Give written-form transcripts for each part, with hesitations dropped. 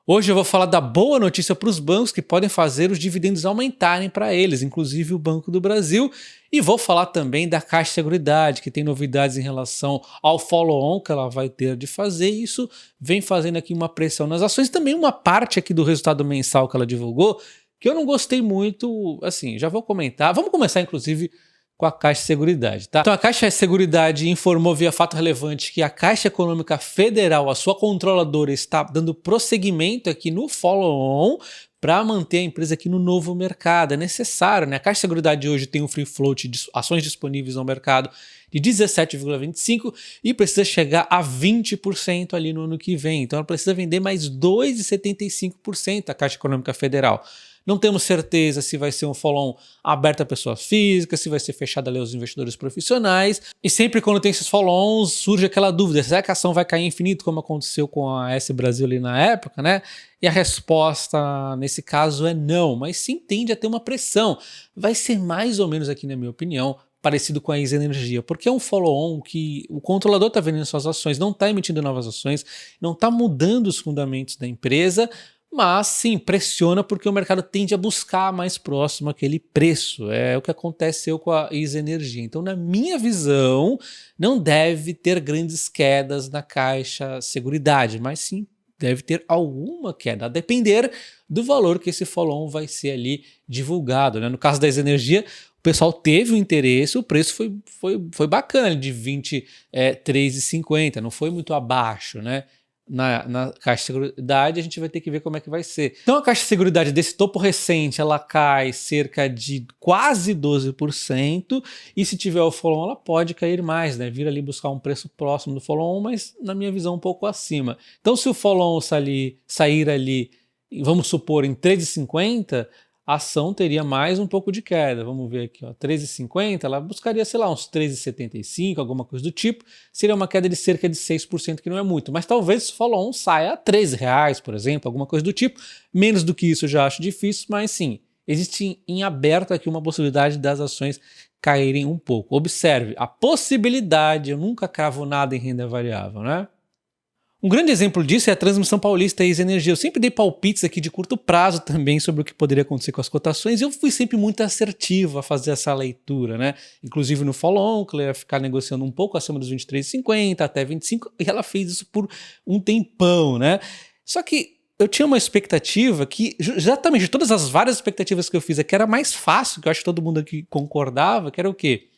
Hoje eu vou falar da boa notícia para os bancos que podem fazer os dividendos aumentarem para eles, inclusive o Banco do Brasil. E vou falar também da Caixa Seguridade, que tem novidades em relação ao follow-on que ela vai ter de fazer. Isso vem fazendo aqui uma pressão nas ações. Também uma parte aqui do resultado mensal que ela divulgou, que eu não gostei muito, assim, já vou comentar. Vamos começar, inclusive, com a Caixa Seguridade, tá? Então a Caixa Seguridade informou via fato relevante que a Caixa Econômica Federal, a sua controladora, está dando prosseguimento aqui no follow-on para manter a empresa aqui no novo mercado. É necessário, né? A Caixa Seguridade hoje tem um free float de ações disponíveis no mercado de 17,25 e precisa chegar a 20% ali no ano que vem. Então ela precisa vender mais 2,75% a Caixa Econômica Federal. Não temos certeza se vai ser um follow-on aberto a pessoas físicas, se vai ser fechado ali aos investidores profissionais. E sempre quando tem esses follow-ons surge aquela dúvida, será que a ação vai cair infinito, como aconteceu com a S Brasil ali na época, né? E a resposta nesse caso é não, mas sim tende a ter uma pressão. Vai ser mais ou menos aqui, na minha opinião, parecido com a ISA Energia, porque é um follow-on que o controlador está vendendo suas ações, não está emitindo novas ações, não está mudando os fundamentos da empresa, mas sim, pressiona porque o mercado tende a buscar mais próximo aquele preço. É o que aconteceu com a ISA Energia. Então, na minha visão, não deve ter grandes quedas na Caixa Seguridade, mas sim deve ter alguma queda, a depender do valor que esse follow-on vai ser ali divulgado, né? No caso da ISA Energia, o pessoal teve o interesse, o preço foi bacana, de 23,50, não foi muito abaixo, né? Na Caixa Seguridade a gente vai ter que ver como é que vai ser. Então a Caixa Seguridade desse topo recente ela cai cerca de quase 12% e se tiver o follow-on ela pode cair mais, né? Vir ali buscar um preço próximo do follow-on, mas na minha visão um pouco acima. Então se o follow-on sair ali, vamos supor em 13,50, a ação teria mais um pouco de queda. Vamos ver aqui, ó, 13,50, ela buscaria, sei lá, uns 13,75, alguma coisa do tipo. Seria uma queda de cerca de 6%, que não é muito. Mas talvez o follow-on saia a R$13, por exemplo, alguma coisa do tipo. Menos do que isso eu já acho difícil, mas sim, existe em aberto aqui uma possibilidade das ações caírem um pouco. Observe, a possibilidade, eu nunca cravo nada em renda variável, né? Um grande exemplo disso é a Transmissão Paulista e a ISA Energia. Eu sempre dei palpites aqui de curto prazo também sobre o que poderia acontecer com as cotações e eu fui sempre muito assertivo a fazer essa leitura, né? Inclusive no follow-on, que ela ia ficar negociando um pouco acima dos 23,50 até 25 e ela fez isso por um tempão, né? Só que eu tinha uma expectativa que, exatamente de todas as várias expectativas que eu fiz aqui, era mais fácil, que eu acho que todo mundo aqui concordava, que era o quê?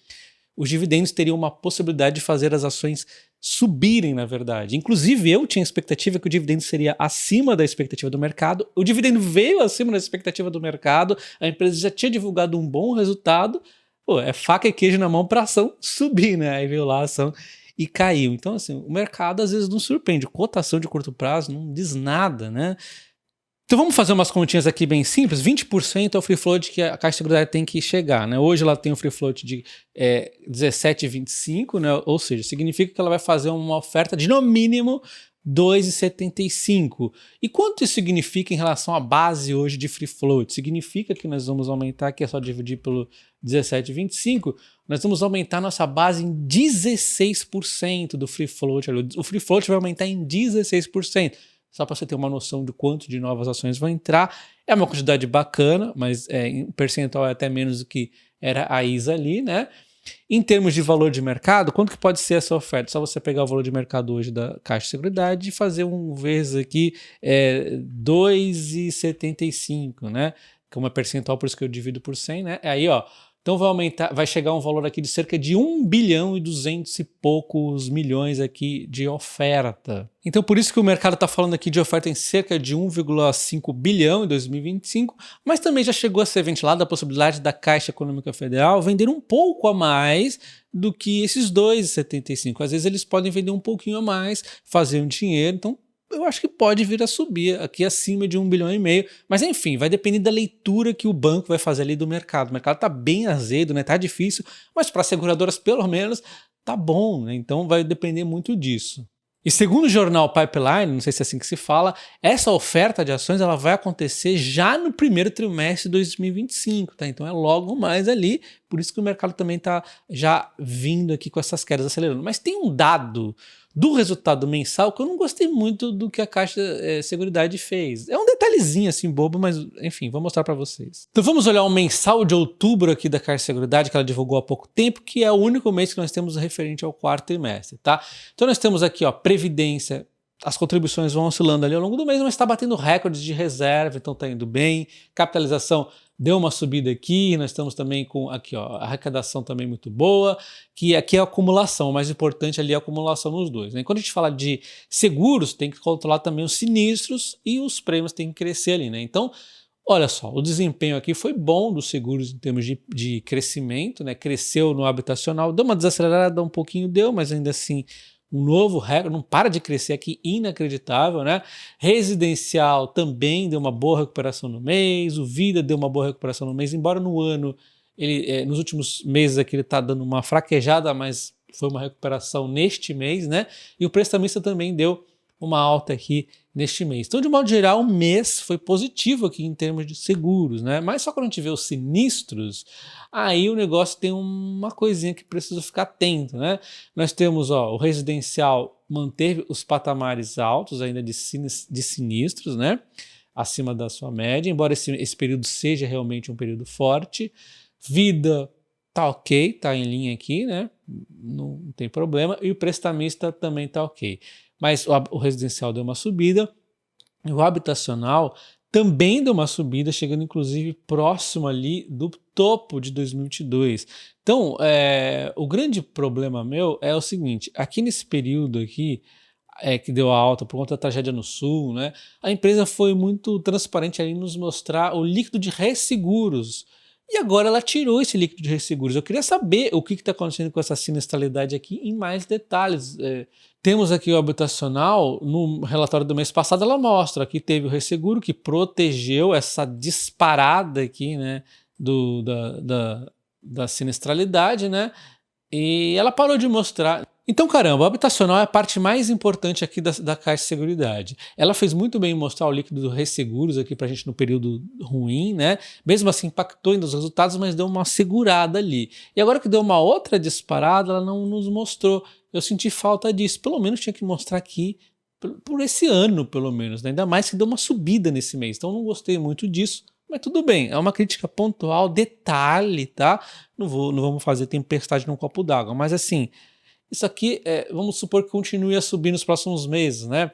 Os dividendos teriam uma possibilidade de fazer as ações subirem, na verdade. Inclusive, eu tinha a expectativa que o dividendo seria acima da expectativa do mercado. O dividendo veio acima da expectativa do mercado, a empresa já tinha divulgado um bom resultado. Pô, é faca e queijo na mão para a ação subir, né? Aí veio lá a ação e caiu. Então, assim, o mercado às vezes não surpreende. Cotação de curto prazo não diz nada, né? Então vamos fazer umas continhas aqui bem simples. 20% é o free float que a Caixa de Seguridade tem que chegar, né? Hoje ela tem um free float de 17,25, né? Ou seja, significa que ela vai fazer uma oferta de no mínimo 2,75. E quanto isso significa em relação à base hoje de free float? Significa que nós vamos aumentar, aqui é só dividir pelo 17,25, nós vamos aumentar nossa base em 16% do free float. O free float vai aumentar em 16%. Só para você ter uma noção de quanto de novas ações vão entrar. É uma quantidade bacana, mas em percentual é até menos do que era a ISA ali, né? Em termos de valor de mercado, quanto que pode ser essa oferta? Só você pegar o valor de mercado hoje da Caixa de Seguridade e fazer um vezes aqui 2,75, né? Que é uma percentual, por isso que eu divido por 100, né? Aí, ó. Então vai chegar um valor aqui de cerca de 1 bilhão e 200 e poucos milhões aqui de oferta. Então por isso que o mercado está falando aqui de oferta em cerca de 1,5 bilhão em 2025, mas também já chegou a ser ventilada a possibilidade da Caixa Econômica Federal vender um pouco a mais do que esses 2,75. Às vezes eles podem vender um pouquinho a mais, fazer um dinheiro, então eu acho que pode vir a subir aqui acima de 1,5 bilhão, mas enfim, vai depender da leitura que o banco vai fazer ali do mercado. O mercado está bem azedo, né? Tá difícil, mas para as seguradoras pelo menos tá bom, né? Então vai depender muito disso. E segundo o jornal Pipeline, não sei se é assim que se fala, essa oferta de ações ela vai acontecer já no primeiro trimestre de 2025, tá? Então é logo mais ali, por isso que o mercado também está já vindo aqui com essas quedas acelerando. Mas tem um dado do resultado mensal que eu não gostei muito do que a Caixa Seguridade fez. É um detalhezinho assim bobo, mas enfim, vou mostrar para vocês. Então vamos olhar o mensal de outubro aqui da Caixa Seguridade, que ela divulgou há pouco tempo, que é o único mês que nós temos referente ao quarto trimestre, tá? Então nós temos aqui, ó, Previdência. As contribuições vão oscilando ali ao longo do mês, mas está batendo recordes de reserva, então está indo bem. Capitalização deu uma subida aqui, nós estamos também com aqui, ó, a arrecadação também muito boa, que aqui é a acumulação, o mais importante ali é a acumulação nos dois, né? Quando a gente fala de seguros, tem que controlar também os sinistros e os prêmios têm que crescer ali, né? Então, olha só, o desempenho aqui foi bom dos seguros em termos de crescimento, né? Cresceu no habitacional, deu uma desacelerada um pouquinho, deu, mas ainda assim um novo recorde, não para de crescer aqui, inacreditável, né? Residencial também deu uma boa recuperação no mês, o Vida deu uma boa recuperação no mês, embora no ano, ele, nos últimos meses aqui ele está dando uma fraquejada, mas foi uma recuperação neste mês, né? E o Prestamista também deu uma alta aqui neste mês. Então, de modo geral, o mês foi positivo aqui em termos de seguros, né? Mas só quando a gente vê os sinistros, aí o negócio tem uma coisinha que precisa ficar atento, né? Nós temos, ó, o residencial manteve os patamares altos ainda de sinistros, né? Acima da sua média, embora esse período seja realmente um período forte. Vida tá ok, tá em linha aqui, né? Não tem problema. E o prestamista também tá ok. Mas o residencial deu uma subida, e o habitacional também deu uma subida, chegando inclusive próximo ali do topo de 2022. Então, o grande problema meu é o seguinte, aqui nesse período aqui, que deu a alta por conta da tragédia no Sul, né, a empresa foi muito transparente ali em nos mostrar o líquido de resseguros. E agora ela tirou esse líquido de resseguros. Eu queria saber o que está acontecendo com essa sinistralidade aqui em mais detalhes. Temos aqui o habitacional, no relatório do mês passado ela mostra que teve o resseguro que protegeu essa disparada aqui, né, da sinistralidade, né, e ela parou de mostrar. Então, caramba, o habitacional é a parte mais importante aqui da Caixa de Seguridade. Ela fez muito bem em mostrar o líquido do resseguros aqui pra gente no período ruim, né? Mesmo assim, impactou ainda os resultados, mas deu uma segurada ali. E agora que deu uma outra disparada, ela não nos mostrou. Eu senti falta disso. Pelo menos tinha que mostrar aqui por esse ano, pelo menos, né? Ainda mais que deu uma subida nesse mês. Então, não gostei muito disso. Mas tudo bem, é uma crítica pontual, detalhe, tá? Não vamos fazer tempestade num copo d'água, mas assim, isso aqui, vamos supor que continue a subir nos próximos meses, né?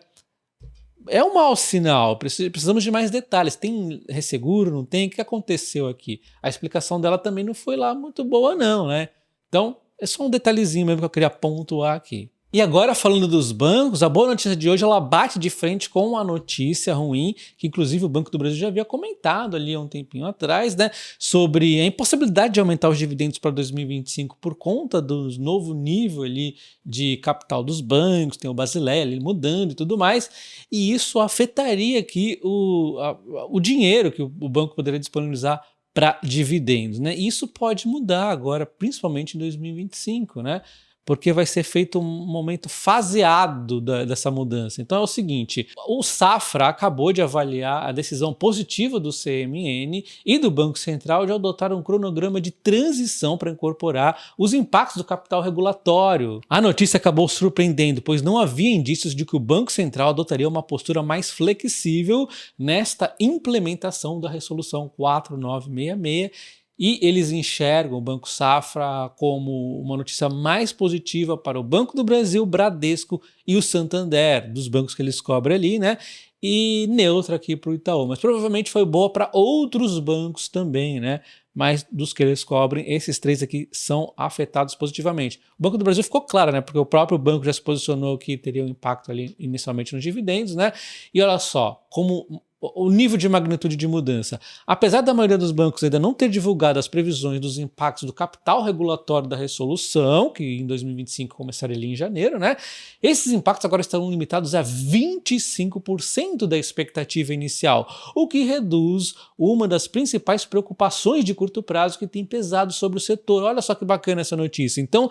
É um mau sinal, precisamos de mais detalhes. Tem resseguro, não tem? O que aconteceu aqui? A explicação dela também não foi lá muito boa não, né? Então, é só um detalhezinho mesmo que eu queria pontuar aqui. E agora, falando dos bancos, a boa notícia de hoje ela bate de frente com a notícia ruim, que inclusive o Banco do Brasil já havia comentado ali há um tempinho atrás, né, sobre a impossibilidade de aumentar os dividendos para 2025 por conta do novo nível ali de capital dos bancos, tem o Basileia ali mudando e tudo mais, e isso afetaria aqui o dinheiro que o banco poderia disponibilizar para dividendos, né? E isso pode mudar agora, principalmente em 2025, né? Porque vai ser feito um momento faseado dessa mudança. Então é o seguinte, o Safra acabou de avaliar a decisão positiva do CMN e do Banco Central de adotar um cronograma de transição para incorporar os impactos do capital regulatório. A notícia acabou surpreendendo, pois não havia indícios de que o Banco Central adotaria uma postura mais flexível nesta implementação da Resolução 4966, e eles enxergam o Banco Safra como uma notícia mais positiva para o Banco do Brasil, Bradesco e o Santander, dos bancos que eles cobrem ali, né? E neutra aqui para o Itaú. Mas provavelmente foi boa para outros bancos também, né? Mas dos que eles cobrem, esses três aqui são afetados positivamente. O Banco do Brasil ficou claro, né? Porque o próprio banco já se posicionou que teria um impacto ali inicialmente nos dividendos, né? E olha só, como o nível de magnitude de mudança. Apesar da maioria dos bancos ainda não ter divulgado as previsões dos impactos do capital regulatório da resolução, que em 2025 começaria ali em janeiro, né? Esses impactos agora estão limitados a 25% da expectativa inicial, o que reduz uma das principais preocupações de curto prazo que tem pesado sobre o setor. Olha só que bacana essa notícia. Então,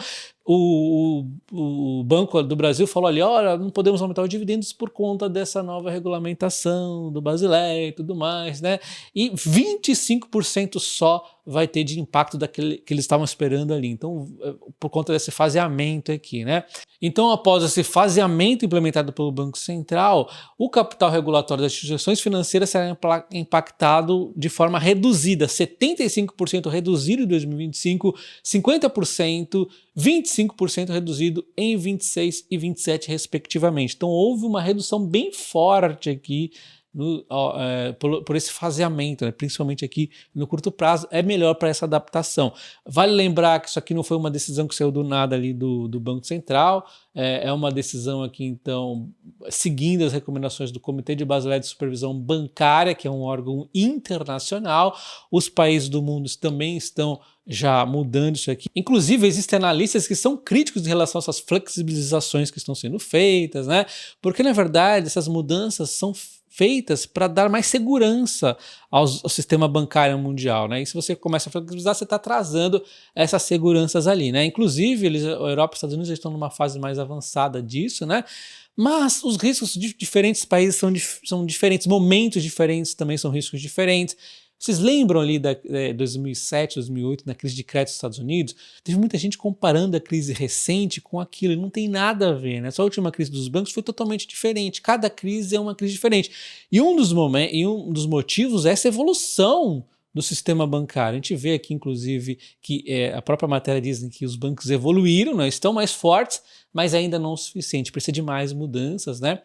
o Banco do Brasil falou ali, olha, não podemos aumentar os dividendos por conta dessa nova regulamentação do Basileia e tudo mais, né? E 25% só vai ter de impacto daquele que eles estavam esperando ali. Então, por conta desse faseamento aqui, né? Então, após esse faseamento implementado pelo Banco Central, o capital regulatório das instituições financeiras será impactado de forma reduzida, 75% reduzido em 2025, 50%, 25% reduzido em 26 e 27 respectivamente. Então houve uma redução bem forte aqui por esse faseamento, né? Principalmente aqui no curto prazo, é melhor para essa adaptação. Vale lembrar que isso aqui não foi uma decisão que saiu do nada ali do Banco Central, é uma decisão aqui, então, seguindo as recomendações do Comitê de Basileia de Supervisão Bancária, que é um órgão internacional. Os países do mundo também estão já mudando isso aqui. Inclusive, existem analistas que são críticos em relação a essas flexibilizações que estão sendo feitas, né? Porque, na verdade, essas mudanças são feitas para dar mais segurança ao sistema bancário mundial, né? E se você começa a flexibilizar, você está atrasando essas seguranças ali, né? Inclusive, a Europa e os Estados Unidos estão numa fase mais avançada disso, né? Mas os riscos de diferentes países são diferentes, momentos diferentes também são riscos diferentes. Vocês lembram ali da 2007, 2008, na crise de crédito dos Estados Unidos? Teve muita gente comparando a crise recente com aquilo, e não tem nada a ver, né? Essa última crise dos bancos foi totalmente diferente, cada crise é uma crise diferente. E um dos motivos é essa evolução do sistema bancário. A gente vê aqui, inclusive, que a própria matéria diz que os bancos evoluíram, né? Estão mais fortes, mas ainda não o suficiente, precisa de mais mudanças, né?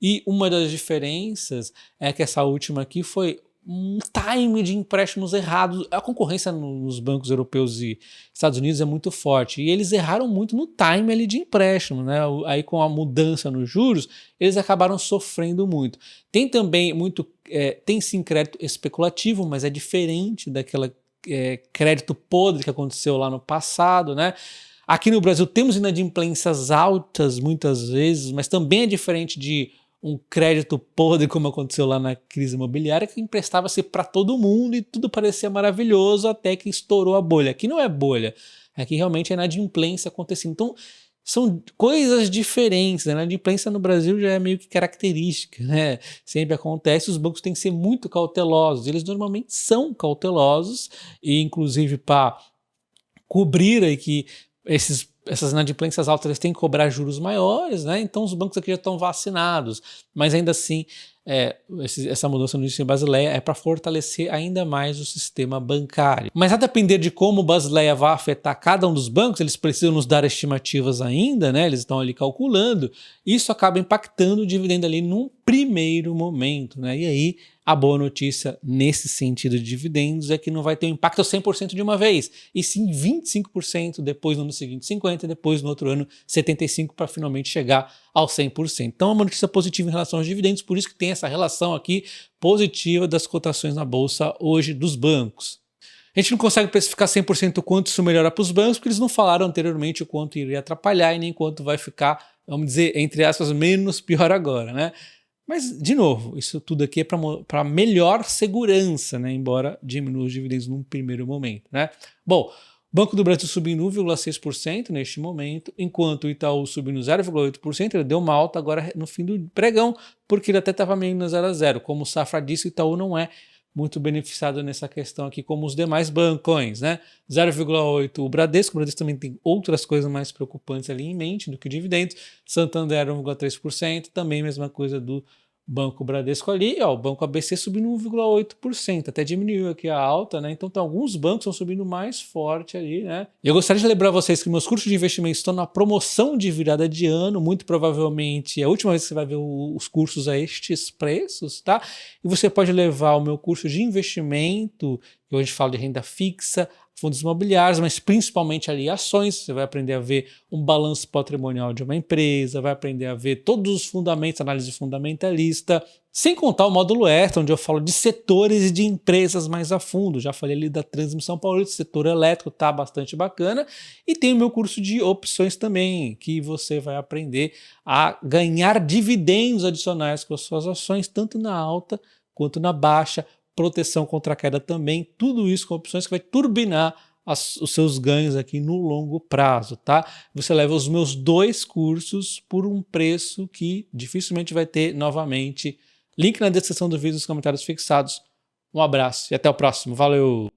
E uma das diferenças é que essa última aqui foi um time de empréstimos errados. A concorrência nos bancos europeus e Estados Unidos é muito forte, e eles erraram muito no time ali de empréstimo, né? Aí com a mudança nos juros, eles acabaram sofrendo muito. Tem também tem sim crédito especulativo, mas é diferente daquela crédito podre que aconteceu lá no passado, né? Aqui no Brasil temos inadimplências altas muitas vezes, mas também é diferente de um crédito podre, como aconteceu lá na crise imobiliária, que emprestava-se para todo mundo e tudo parecia maravilhoso até que estourou a bolha. Aqui não é bolha, aqui realmente é inadimplência acontecendo. Então, são coisas diferentes, né? A inadimplência no Brasil já é meio que característica, né? Sempre acontece, os bancos têm que ser muito cautelosos. Eles normalmente são cautelosos, e inclusive para cobrir aí que essas inadimplências altas eles têm que cobrar juros maiores, né? Então os bancos aqui já estão vacinados, mas ainda assim essa mudança no índice Basileia é para fortalecer ainda mais o sistema bancário. Mas a depender de como o Basileia vai afetar cada um dos bancos, eles precisam nos dar estimativas ainda, né? Eles estão ali calculando, isso acaba impactando o dividendo ali num primeiro momento, né? E aí a boa notícia nesse sentido de dividendos é que não vai ter um impacto 100% de uma vez, e sim 25%, depois no ano seguinte 50%, depois no outro ano 75%, para finalmente chegar ao 100%. Então é uma notícia positiva em relação aos dividendos, por isso que tem essa relação aqui positiva das cotações na bolsa hoje dos bancos. A gente não consegue precificar 100% o quanto isso melhora para os bancos, porque eles não falaram anteriormente o quanto iria atrapalhar e nem quanto vai ficar, vamos dizer, entre aspas, menos pior agora, né? Mas, de novo, isso tudo aqui é para melhor segurança, né? Embora diminua os dividendos num primeiro momento, né? Bom, o Banco do Brasil subindo 1,6% neste momento, enquanto o Itaú subindo 0,8%, ele deu uma alta agora no fim do pregão, porque ele até estava meio no 0 a 0. Como o Safra disse, o Itaú não é muito beneficiado nessa questão aqui, como os demais bancões, né? 0,8% o Bradesco também tem outras coisas mais preocupantes ali em mente do que dividendos. Santander 1,3%, também mesma coisa do Banco Bradesco ali, ó, o Banco ABC subindo 1,8%, até diminuiu aqui a alta, né? Então alguns bancos estão subindo mais forte ali, né? Eu gostaria de lembrar vocês que meus cursos de investimento estão na promoção de virada de ano, muito provavelmente é a última vez que você vai ver os cursos a estes preços, tá? E você pode levar o meu curso de investimento, que hoje falo de renda fixa, fundos imobiliários, mas principalmente ali ações. Você vai aprender a ver um balanço patrimonial de uma empresa, vai aprender a ver todos os fundamentos, análise fundamentalista, sem contar o módulo extra, onde eu falo de setores e de empresas mais a fundo. Já falei ali da transmissão paulista, setor elétrico, tá bastante bacana. E tem o meu curso de opções também, que você vai aprender a ganhar dividendos adicionais com as suas ações, tanto na alta quanto na baixa, proteção contra a queda também, tudo isso com opções que vai turbinar os seus ganhos aqui no longo prazo, tá? Você leva os meus 2 cursos por um preço que dificilmente vai ter novamente. Link na descrição do vídeo, nos comentários fixados. Um abraço e até o próximo. Valeu!